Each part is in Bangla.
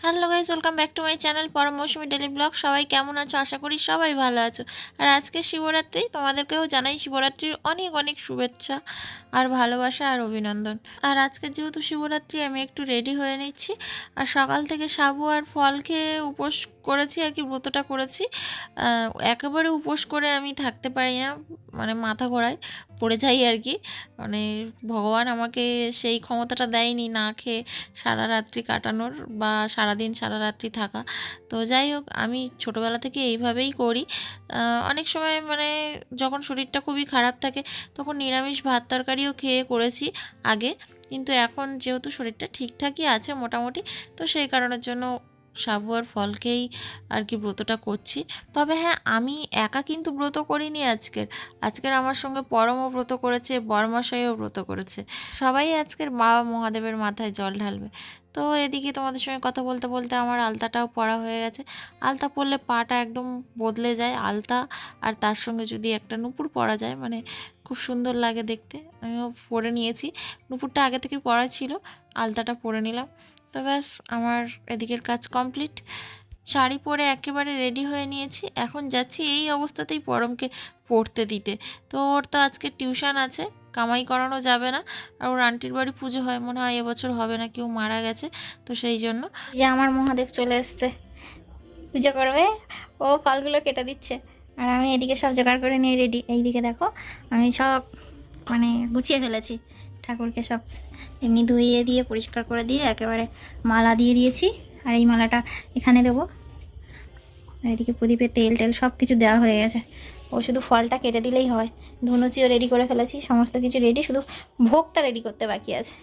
Hello guys, welcome back to my channel পরম মৌসুমী ডেলি ব্লগ। সবাই কেমন আছো? আশা করি সবাই ভালো আছো। আর আজকে শিবরাত্রি, তোমাদেরকেও জানাই শিবরাত্রির অনেক অনেক শুভেচ্ছা আর ভালোবাসা আর অভিনন্দন। আর আজকে যেহেতু শিবরাত্রি, আমি একটু রেডি হয়ে নিচ্ছি। আর সকাল থেকে সাবু আর ফল খেয়ে উপোস করেছি আর কি, ব্রতটা করেছি। একেবারে উপোস করে আমি থাকতে পারি না, মানে মাথা ঘোরায় পড়ে যাই আর কি। মানে ভগবান আমাকে সেই ক্ষমতাটা দেয়নি না খেয়ে সারা রাত্রি কাটানোর বা সারাদিন সারা রাত্রি থাকা। তো যাই হোক, আমি ছোটোবেলা থেকে এইভাবেই করি। অনেক সময় মানে যখন শরীরটা খুবই খারাপ থাকে তখন নিরামিষ ভাত তরকারিও খেয়ে করেছি আগে, কিন্তু এখন যেহেতু শরীরটা ঠিকঠাকই আছে মোটামুটি, তো সেই কারণের জন্য সাবু আর ফল খেয়েই আর কি ব্রতটা করছি। তবে হ্যাঁ, আমি একা কিন্তু ব্রত করিনি আজকের আমার সঙ্গে পরমও ব্রত করেছে, বরমশাইও ব্রত করেছে। সবাই আজকের বাবা মহাদেবের মাথায় জল ঢালবে। তো এদিকে তোমাদের সঙ্গে কথা বলতে বলতে আমার আলতাটাও পরা হয়ে গেছে। আলতা পরলে পাটা একদম বদলে যায়। আলতা আর তার সঙ্গে যদি একটা নুপুর পরা যায়, মানে খুব সুন্দর লাগে দেখতে। আমিও পরে নিয়েছি, নুপুরটা আগে থেকে পরা ছিল, আলতাটা পরে নিলাম। তো ব্যাস, আমার এদিকের কাজ কমপ্লিট। শাড়ি পরে একেবারে রেডি হয়ে নিয়েছি, এখন যাচ্ছি এই অবস্থাতেই পরমকে পড়তে দিতে। তো ওর তো আজকে টিউশন আছে, কামাই করানো যাবে না। আর ওর আন্টির বাড়ি পুজো হয়, মনে হয় এবছর হবে না, কেউ মারা গেছে, তো সেই জন্য। যে আমার মহাদেব চলে এসছে, পুজো করবে। ও ফলগুলো কেটে দিচ্ছে আর আমি এদিকে সব জোগাড় করে নিয়ে রেডি। এইদিকে দেখো, আমি সব মানে গুছিয়ে ফেলেছি। ঠাকুরকে সব এমনি ধুইয়ে দিয়ে পরিষ্কার করে দিয়ে একেবারে মালা দিয়ে দিয়েছি। আর এই মালাটা এখানে দেবো। আর এদিকে প্রদীপে তেল টেল সব কিছু দেওয়া হয়ে গেছে। ও শুধু ফলটা কেটে দিলেই হয়। ধুনুচিও রেডি করে ফেলেছি, সমস্ত কিছু রেডি, শুধু ভোগটা রেডি করতে বাকি আছে।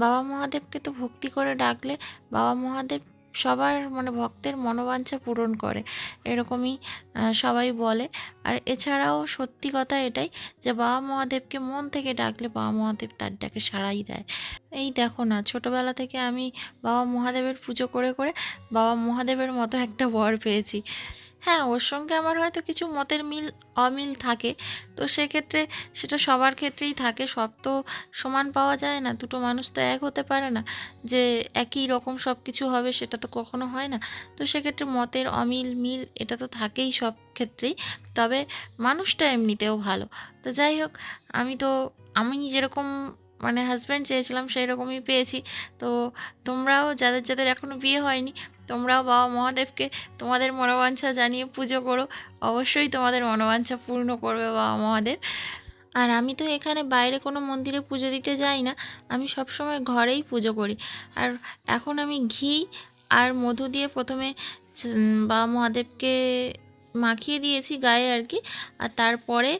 বাবা মহাদেবকে তো ভক্তি করে ডাকলে বাবা মহাদেব সবার মানে ভক্তের মনোবাঞ্ছা পূরণ করে, এরকমই সবাই বলে। আর এছাড়াও সত্যি কথা এটাই যে বাবা মহাদেবকে মন থেকে ডাকলে বাবা মহাদেব তার ডাকে সাড়াই দেয়। এই দেখো না, ছোটোবেলা থেকে আমি বাবা মহাদেবের পুজো করে করে বাবা মহাদেবের মতো একটা বর পেয়েছি। হ্যাঁ, ওর সঙ্গে আমার হয়তো কিছু মতের মিল অমিল থাকে, তো সেক্ষেত্রে সেটা সবার ক্ষেত্রেই থাকে। সব তো সমান পাওয়া যায় না, দুটো মানুষ তো এক হতে পারে না যে একই রকম সব কিছু হবে, সেটা তো কখনো হয় না। তো সেক্ষেত্রে মতের অমিল মিল এটা তো থাকেই সব ক্ষেত্রেই। তবে মানুষটা এমনিতেও ভালো। তো যাই হোক, আমি যেরকম মানে হাজব্যান্ড চেয়েছিলাম সেই রকমই পেয়েছি। তো তোমরাও যাদের যাদের এখনও বিয়ে হয়নি, তোমরাও বাবা মহাদেবকে তোমাদের মনোবাঞ্ছা জানিয়ে পুজো করো। অবশ্যই তোমাদের মনোবাঞ্ছা পূর্ণ করবে বাবা মহাদেব। আর আমি তো এখানে বাইরে কোনো মন্দিরে পুজো দিতে যাই না, আমি সবসময় ঘরেই পুজো করি। আর এখন আমি ঘি আর মধু দিয়ে প্রথমে বাবা মহাদেবকে মাখিয়ে দিয়েছি গায়ে আর কি। আর তারপরে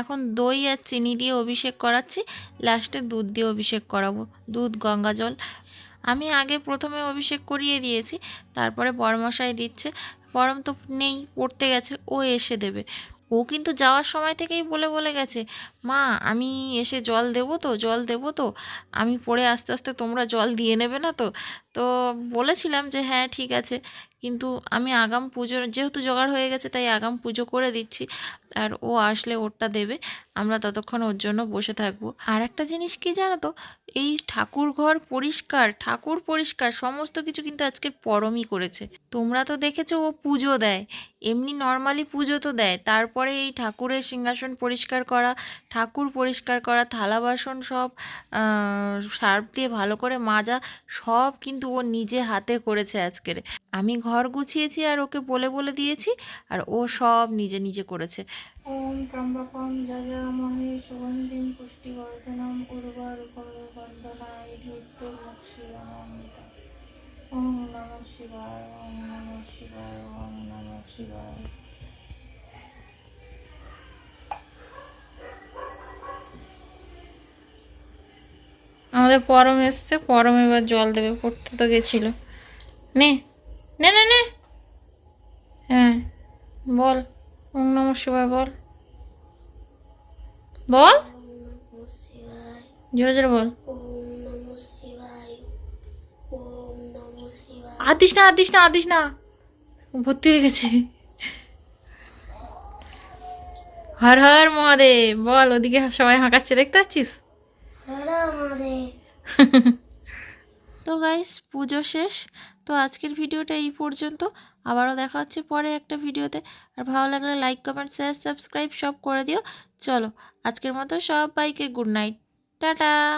এখন দই আর চিনি দিয়ে অভিষেক করাচ্ছি, লাস্টে দুধ দিয়ে অভিষেক করাবো, দুধ গঙ্গা জল। আমি আগে প্রথমে অভিষেক করিয়ে দিয়েছি, তারপরে বরমশাই দিচ্ছে। বরম তো নেই, পড়তে গেছে, ও এসে দেবে। ও কিন্তু যাওয়ার সময় থেকেই বলে বলে গেছে, মা আমি এসে জল দেবো তো, জল দেবো তো, আমি পড়ে আস্তে আস্তে তোমরা জল দিয়ে নেবে না তো। তো বলেছিলাম যে হ্যাঁ ঠিক আছে, কিন্তু আমি আগাম পুজোর যেহেতু জোগাড় হয়ে গেছে তাই আগাম পুজো করে দিচ্ছি। আর ও আসলে ওরটা দেবে, আমরা ততক্ষণ ওর জন্য বসে থাকবো। আর একটা জিনিস কি জানো তো, এই ঠাকুর ঘর পরিষ্কার, ঠাকুর পরিষ্কার, সমস্ত কিছু কিন্তু আজকের পরমই করেছে। তোমরা তো দেখেছো ও পুজো দেয়, এমনি নর্মালি পুজো তো দেয়, তারপরে এই ঠাকুরের সিংহাসন পরিষ্কার করা, ঠাকুর পরিষ্কার করা, থালা বাসন সব সার্ফ দিয়ে ভালো করে মাজা, সব কিন্তু ও নিজে হাতে করেছে আজকের। আমি ঘর গুছিয়েছি আর ওকে বলে বলে দিয়েছি, আর ও সব নিজে নিজে করেছে। ওম ত্র্যম্বকম যজামহে সুগন্ধিম পুষ্টিবর্ধনম উর্বারুকমিব বন্দনায় মৃত্যুর্মুক্ষীয়মামৃতা। ওম নমঃ শিবায়, ওম নমঃ শিবায়, ওম নমঃ শিবায়। আমাদের পরম এসছে, পরম এবার জল দেবে, পড়তে তো গেছিল। নে নে নে নে, হ্যাঁ বল, ওম নমঃ শিবায় বল, বল জোরে জোরে বল। আদিস না আদিস না আদিস না, ভর্তি হয়ে গেছে। হর হর মহাদেব বল, ওদিকে সবাই হাঁকাচ্ছে দেখতে পাচ্ছিস। তো গাইস পুজো শেষ, তো আজকের ভিডিওটা এই পর্যন্ত, আবারও দেখা হচ্ছে পরে একটা ভিডিওতে। আর ভালো লাগলে লাইক, কমেন্ট, শেয়ার, সাবস্ক্রাইব সব করে দিও। চলো আজকের মতো সবাইকে গুড নাইট, টাটা।